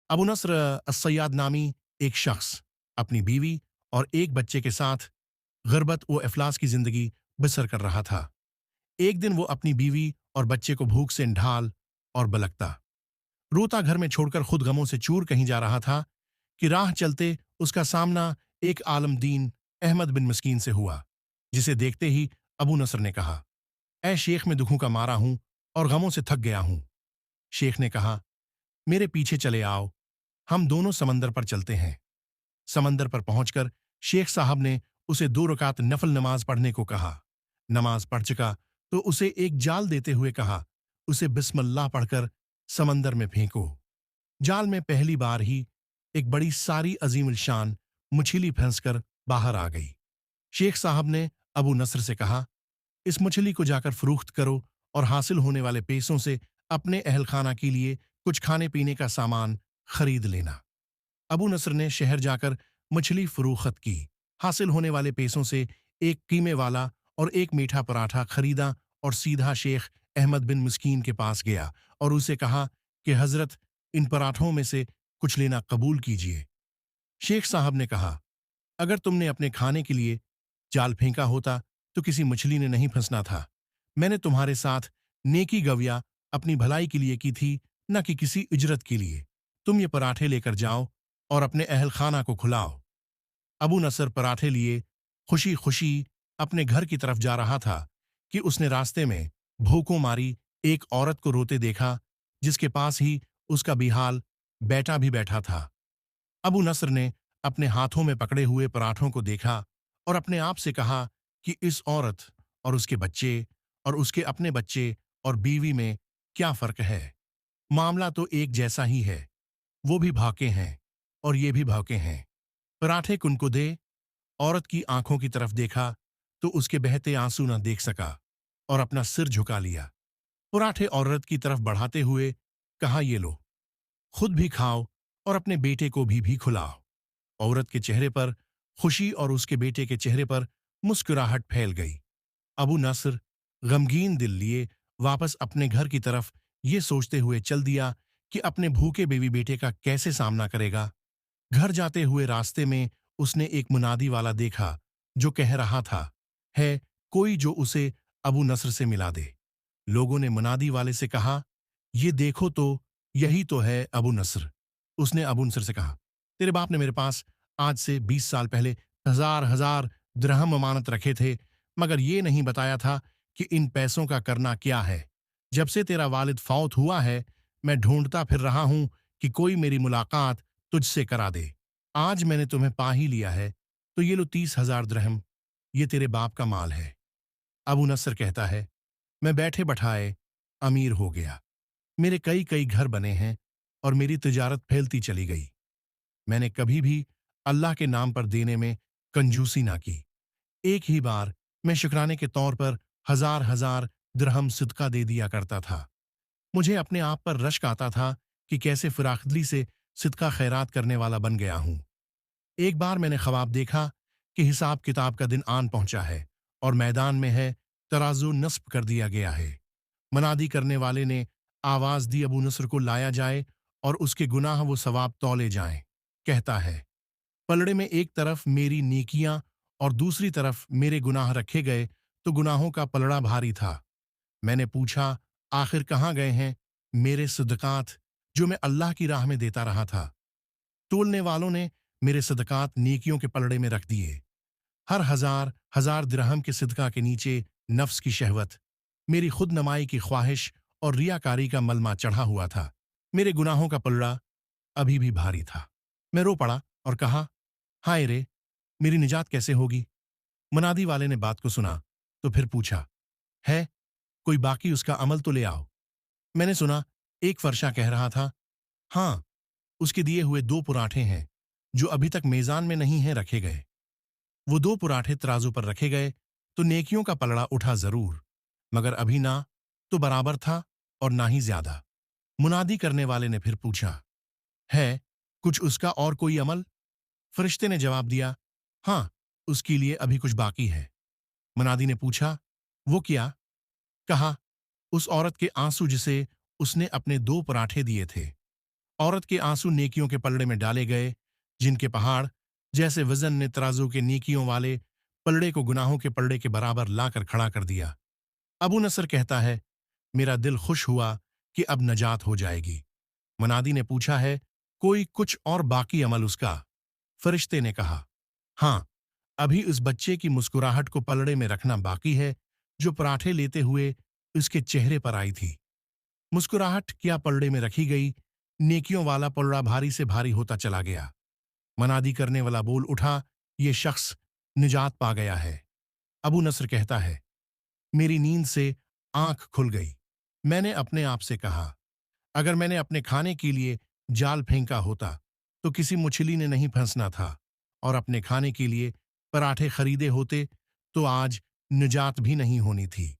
अबू नस्र अस्सयाद नामी एक शख्स अपनी बीवी और एक बच्चे के साथ गुर्बत व इफलास की जिंदगी बसर कर रहा था। एक दिन वो अपनी बीवी और बच्चे को भूख से ढाल और बलकता रोता घर में छोड़कर खुद गमों से चूर कहीं जा रहा था कि राह चलते उसका सामना एक आलमदीन अहमद बिन मस्कीन से हुआ, जिसे देखते ही अबू नस्र ने कहा, ऐ शेख, मैं दुखों का मारा हूं और गमों से थक गया हूं। शेख ने कहा, मेरे पीछे चले आओ, हम दोनों समंदर पर चलते हैं। समंदर पर पहुंचकर शेख साहब ने उसे 2 रकात नफल नमाज पढ़ने को कहा। नमाज पढ़ चुका तो उसे एक जाल देते हुए कहा, उसे बिस्मिल्लाह पढ़कर समंदर में फेंको। जाल में पहली बार ही एक बड़ी सारी अजीम शान मछली फंसकर बाहर आ गई। शेख साहब ने अबू नस्र से कहा, इस मछली को जाकर फरोख्त करो और हासिल होने वाले पैसों से अपने अहल खाना के लिए कुछ खाने पीने का सामान खरीद लेना। अबू नस्र ने शहर जाकर मछली फरोख्त की। हासिल होने वाले पैसों से एक कीमे वाला और एक मीठा पराठा खरीदा और सीधा शेख अहमद बिन मस्कीन के पास गया और उसे कहा कि हजरत, इन पराठों में से कुछ लेना कबूल कीजिए। शेख साहब ने कहा, अगर तुमने अपने खाने के लिए जाल फेंका होता तो किसी मछली ने नहीं फंसना था। मैंने तुम्हारे साथ नेकी गविया अपनी भलाई के लिए की थी, न कि किसी इजरत के लिए। तुम ये पराठे लेकर जाओ और अपने अहल खाना को खुलाओ। अबू नसर पराठे लिए खुशी खुशी अपने घर की तरफ जा रहा था कि उसने रास्ते में भूखों मारी एक औरत को रोते देखा, जिसके पास ही उसका बिहाल बेटा भी बैठा था। अबू नस्र ने अपने हाथों में पकड़े हुए पराठों को देखा और अपने आप से कहा कि इस औरत और उसके बच्चे और उसके अपने बच्चे और बीवी में क्या फर्क है। मामला तो एक जैसा ही है। वो भी भौके हैं और ये भी भौके हैं। पराठे कुनको दे। औरत की आंखों की तरफ देखा तो उसके बहते आंसू न देख सका और अपना सिर झुका लिया। पराठे औरत की तरफ बढ़ाते हुए कहा, ये लो, खुद भी खाओ और अपने बेटे को भी खिलाओ। औरत के चेहरे पर खुशी और उसके बेटे के चेहरे पर मुस्कुराहट फैल गई। अबू नस्र गमगीन दिल लिए वापस अपने घर की तरफ ये सोचते हुए चल दिया कि अपने भूखे बेबी बेटे का कैसे सामना करेगा। घर जाते हुए रास्ते में उसने एक मुनादी वाला देखा जो कह रहा था, है कोई जो उसे अबू नस्र से मिला दे। लोगों ने मुनादी वाले से कहा, ये देखो तो, यही तो है अबू नस्र। उसने अबू नस्र से कहा, तेरे बाप ने मेरे पास आज से 20 साल पहले हजार हजार दिरहम अमानत रखे थे, मगर ये नहीं बताया था कि इन पैसों का करना क्या है। जब से तेरा वालिद फौत हुआ है, मैं ढूंढता फिर रहा हूं कि कोई मेरी मुलाकात तुझसे करा दे। आज मैंने तुम्हें पा ही लिया है, तो ये लो 30,000 दिरहम, ये तेरे बाप का माल है। अबू नस्र कहता है, मैं बैठे बैठाए अमीर हो गया। मेरे कई कई घर बने हैं और मेरी तिजारत फैलती चली गई। मैंने कभी भी अल्लाह के नाम पर देने में कंजूसी ना की। एक ही बार मैं शुक्राने के तौर पर हजार हजार दिरहम सिदका दे दिया करता था। मुझे अपने आप पर रश्क आता था कि कैसे फिराखदिली से सिदका खैरात करने वाला बन गया हूं। एक बार मैंने ख्वाब देखा कि हिसाब किताब का दिन आन पहुंचा है और मैदान में है तराजू नस्ब कर दिया गया है। मनादी करने वाले ने आवाज दी, अबू नस्र को लाया जाए और उसके गुनाह वो सवाब तौले जाएं। कहता है, पलड़े में एक तरफ मेरी नेकियां और दूसरी तरफ मेरे गुनाह रखे गए तो गुनाहों का पलड़ा भारी था। मैंने पूछा, आखिर कहाँ गए हैं मेरे सदकात जो मैं अल्लाह की राह में देता रहा था। तोलने वालों ने मेरे सदकात नेकियों के पलड़े में रख दिए। हर हजार हजार दिरहम के सिदका के नीचे नफ्स की शहवत, मेरी खुद नमाई की ख्वाहिश और रियाकारी का मलमा चढ़ा हुआ था। मेरे गुनाहों का पलड़ा अभी भी भारी था। मैं रो पड़ा और कहा, हाय रे, मेरी निजात कैसे होगी। मुनादी वाले ने बात को सुना तो फिर पूछा, है कोई बाकी उसका अमल तो ले आओ। मैंने सुना एक फरशा कह रहा था, हाँ, उसके दिए हुए 2 पराठे हैं जो अभी तक मेजान में नहीं है रखे गए। वो 2 पराठे तराजू पर रखे गए तो नेकियों का पलड़ा उठा जरूर, मगर अभी ना तो बराबर था और ना ही ज्यादा। मुनादी करने वाले ने फिर पूछा, है कुछ उसका और कोई अमल। फरिश्ते ने जवाब दिया, हाँ, उसके लिए अभी कुछ बाकी है। मुनादी ने पूछा, वो क्या। कहा, उस औरत के आंसू जिसे उसने अपने 2 पराठे दिए थे। औरत के आंसू नेकियों के पलड़े में डाले गए, जिनके पहाड़ जैसे वजन ने तराजू के नेकियों वाले पलड़े को गुनाहों के पलड़े के बराबर लाकर खड़ा कर दिया। अबू नसर कहता है, मेरा दिल खुश हुआ कि अब नजात हो जाएगी। मनादी ने पूछा है, कोई कुछ और बाकी अमल उसका? फरिश्ते ने कहा, हाँ, अभी उस बच्चे की मुस्कुराहट को पलड़े में रखना बाकी है जो पराठे लेते हुए उसके चेहरे पर आई थी। मुस्कुराहट क्या पलड़े में रखी गई, नेकियों वाला पलड़ा भारी से भारी होता चला गया। मनादी करने वाला बोल उठा, ये शख्स निजात पा गया है। अबू नसर कहता है, मेरी नींद से आंख खुल गई। मैंने अपने आप से कहा, अगर मैंने अपने खाने के लिए जाल फेंका होता तो किसी मुछली ने नहीं फंसना था, और अपने खाने के लिए पराठे खरीदे होते तो आज निजात भी नहीं होनी थी।